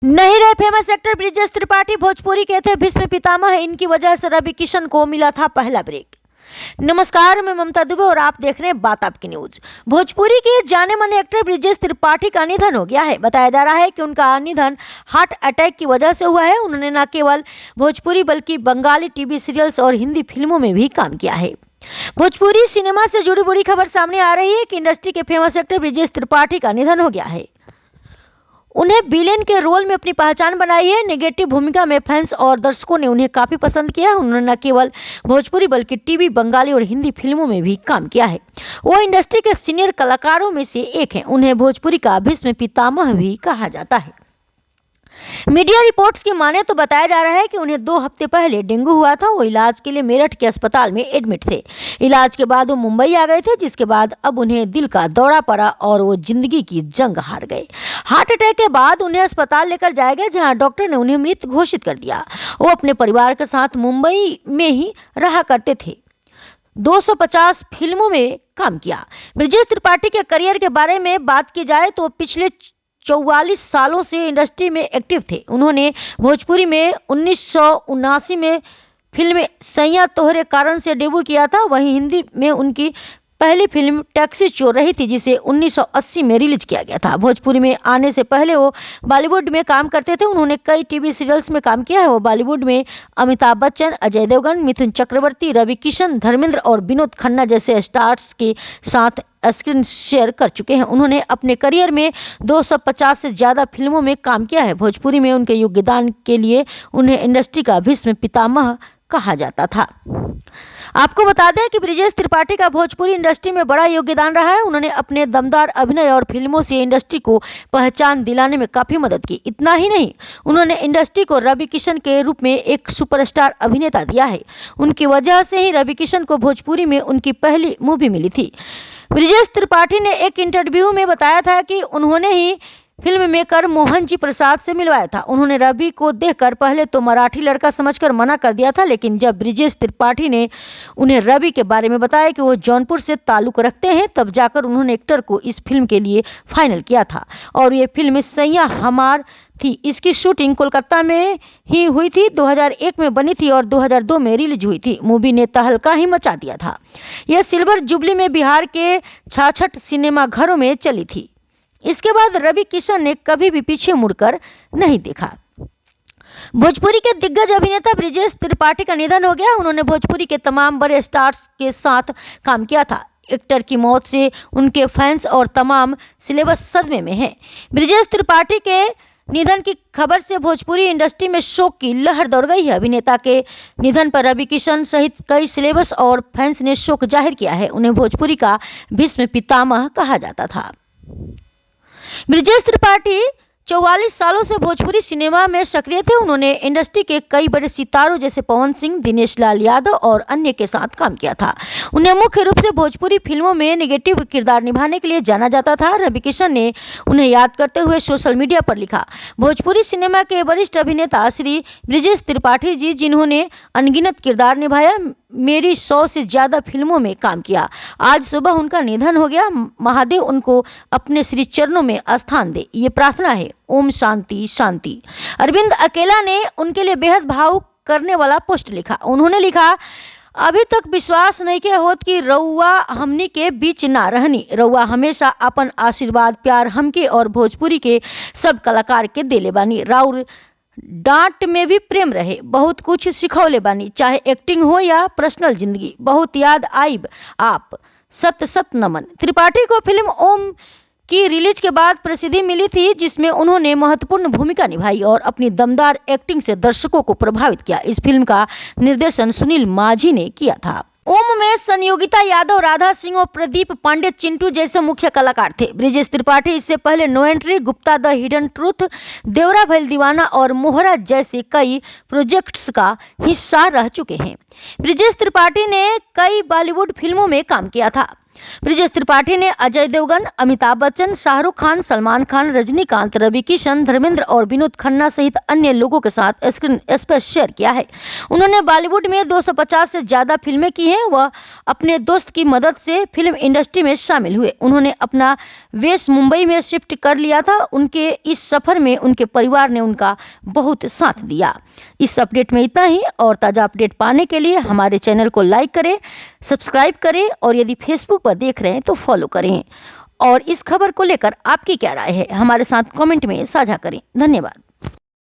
नहीं रहे famous actor Brijesh Tripathi, Bhojpuri के थे भीष्म पितामह। इनकी वजह से रवि किशन को मिला था पहला ब्रेक। नमस्कार, मैं ममता दुबे और आप देख रहे हैं बात आपकी न्यूज। भोजपुरी के जाने माने एक्टर ब्रिजेश त्रिपाठी का निधन हो गया है। बताया जा रहा है कि उनका निधन हार्ट अटैक की वजह से हुआ है। उन्होंने न केवल भोजपुरी बल्कि बंगाली टीवी सीरियल्स और हिंदी फिल्मों में भी काम किया है। भोजपुरी सिनेमा से जुड़ी बुरी खबर सामने आ रही है कि इंडस्ट्री के फेमस एक्टर ब्रिजेश त्रिपाठी का निधन हो गया है। उन्हें विलेन के रोल में अपनी पहचान बनाई है। नेगेटिव भूमिका में फैंस और दर्शकों ने उन्हें काफी पसंद किया। उन्होंने न केवल भोजपुरी बल्कि टीवी, बंगाली और हिंदी फिल्मों में भी काम किया है। वो इंडस्ट्री के सीनियर कलाकारों में से एक हैं। उन्हें भोजपुरी का भीष्म पितामह भी कहा जाता है। मीडिया रिपोर्ट्स की माने तो बताया जा रहा है कि उन्हें 2 हफ्ते पहले डेंगू हुआ था। वो इलाज के लिए मेरठ के अस्पताल में एडमिट थे। इलाज के बाद वो मुंबई आ गए थे, जिसके बाद अब उन्हें दिल का दौरा पड़ा और वो जिंदगी की जंग हार गए। हार्ट अटैक के बाद उन्हें अस्पताल लेकर जाया गया, जहां डॉक्टर ने उन्हें मृत घोषित कर दिया। वो अपने परिवार के साथ मुंबई में ही रहा करते थे। 250 फिल्मों में काम किया। ब्रिजेश त्रिपाठी के करियर के बारे में बात की जाए तो पिछले 44 सालों से इंडस्ट्री में एक्टिव थे। उन्होंने भोजपुरी में 1979 में फिल्म सैया तोहरे कारण से डेब्यू किया था। वहीं हिंदी में उनकी पहली फिल्म टैक्सी चोर रही थी, जिसे 1980 में रिलीज किया गया था। भोजपुरी में आने से पहले वो बॉलीवुड में काम करते थे। उन्होंने कई टीवी सीरियल्स में काम किया है। वो बॉलीवुड में अमिताभ बच्चन, अजय देवगन, मिथुन चक्रवर्ती, रवि किशन, धर्मेंद्र और विनोद खन्ना जैसे स्टार्स के साथ स्क्रीन शेयर कर चुके हैं। उन्होंने अपने करियर में 250 से ज़्यादा फिल्मों में काम किया है। भोजपुरी में उनके योगदान के लिए उन्हें इंडस्ट्री का भीष्म पितामह कहा जाता था। आपको बता दें कि ब्रिजेश त्रिपाठी का भोजपुरी इंडस्ट्री में बड़ा योगदान रहा है। उन्होंने अपने दमदार अभिनय और फिल्मों से इंडस्ट्री को पहचान दिलाने में काफ़ी मदद की। इतना ही नहीं, उन्होंने इंडस्ट्री को रवि किशन के रूप में एक सुपरस्टार अभिनेता दिया है। उनकी वजह से ही रवि किशन को भोजपुरी में उनकी पहली मूवी मिली थी। ब्रिजेश त्रिपाठी ने एक इंटरव्यू में बताया था कि उन्होंने ही फिल्म मेकर मोहन जी प्रसाद से मिलवाया था। उन्होंने रवि को देखकर पहले तो मराठी लड़का समझकर मना कर दिया था, लेकिन जब ब्रिजेश त्रिपाठी ने उन्हें रवि के बारे में बताया कि वो जौनपुर से ताल्लुक रखते हैं, तब जाकर उन्होंने एक्टर को इस फिल्म के लिए फाइनल किया था। और ये फिल्म सैया हमार थी। इसकी शूटिंग कोलकाता में ही हुई थी। 2001 में बनी थी और 2002 में रिलीज हुई थी। मूवी ने तहलका ही मचा दिया था। यह सिल्वर जुबली में बिहार के 66 सिनेमा घरों में चली थी। इसके बाद रवि किशन ने कभी भी पीछे मुड़कर नहीं देखा। भोजपुरी के दिग्गज अभिनेता ब्रिजेश त्रिपाठी का निधन हो गया। उन्होंने भोजपुरी के तमाम बड़े स्टार्स के साथ काम किया था। एक्टर की मौत से उनके फैंस और तमाम सिलेबस सदमे में हैं। ब्रिजेश त्रिपाठी के निधन की खबर से भोजपुरी इंडस्ट्री में शोक की लहर दौड़ गई है। अभिनेता के निधन पर रवि किशन सहित कई सिलेबस और फैंस ने शोक जाहिर किया है। उन्हें भोजपुरी का भीष्म पितामह कहा जाता था। ब्रिजेश त्रिपाठी 44 सालों से भोजपुरी सिनेमा में सक्रिय थे। उन्होंने इंडस्ट्री के कई बड़े सितारों जैसे पवन सिंह, दिनेश लाल यादव और अन्य के साथ काम किया था। उन्हें मुख्य रूप से भोजपुरी फिल्मों में नेगेटिव किरदार निभाने के लिए जाना जाता था। रवि किशन ने उन्हें याद करते हुए सोशल मीडिया पर लिखा, भोजपुरी सिनेमा के वरिष्ठ अभिनेता श्री ब्रिजेश त्रिपाठी जी, जिन्होंने अनगिनत किरदार निभाया, मेरी 100 से ज़्यादा फिल्मों में काम किया। आज सुबह उनका निधन हो गया। महादेव उनको अपने श्री चरणों में स्थान दे, ये प्रार्थना है। ओम शांति शांति। अरविंद अकेला ने उनके लिए बेहद भावुक करने वाला पोस्ट लिखा। उन्होंने लिखा, अभी तक विश्वास नहीं के होत कि रउआ हमनी के बीच ना रहनी। रउआ हमेशा अपन आशीर्वाद प्यार हमके और भोजपुरी के सब कलाकार के देले बानी। राउर डांट में भी प्रेम रहे, बहुत कुछ सिखौले बानी, चाहे एक्टिंग हो या पर्सनल जिंदगी। बहुत याद आइब आप, सत सत नमन। त्रिपाठी को फिल्म ओम की रिलीज के बाद प्रसिद्धि मिली थी, जिसमें उन्होंने महत्वपूर्ण भूमिका निभाई और अपनी दमदार एक्टिंग से दर्शकों को प्रभावित किया। इस फिल्म का निर्देशन सुनील माझी ने किया था। ओम में संयोगिता यादव, राधा सिंह और प्रदीप पांडे, चिंटू जैसे मुख्य कलाकार थे। ब्रिजेश त्रिपाठी इससे पहले no entry, Gupta, the hidden truth, Devra Bhail Deewana और मोहरा जैसे कई प्रोजेक्ट्स का हिस्सा रह चुके हैं। ब्रिजेश त्रिपाठी ने कई बॉलीवुड फिल्मों में काम किया था। ब्रिजेश त्रिपाठी ने अजय देवगन, अमिताभ बच्चन, शाहरुख खान, सलमान खान, रजनीकांत, रवि किशन, धर्मेंद्र और विनोद खन्ना सहित अन्य लोगों के साथ स्क्रीन स्पेस शेयर किया है। उन्होंने बॉलीवुड में 250 से ज्यादा फिल्में की हैं। वह अपने दोस्त की मदद से फिल्म इंडस्ट्री में शामिल हुए। उन्होंने अपना वेश मुंबई में शिफ्ट कर लिया था। उनके इस सफर में उनके परिवार ने उनका बहुत साथ दिया। इस अपडेट में इतना ही, और ताज़ा अपडेट पाने के लिए हमारे चैनल को लाइक करें, सब्सक्राइब करें और यदि फेसबुक पर देख रहे हैं तो फॉलो करें। और इस खबर को लेकर आपकी क्या राय है, हमारे साथ कमेंट में साझा करें। धन्यवाद।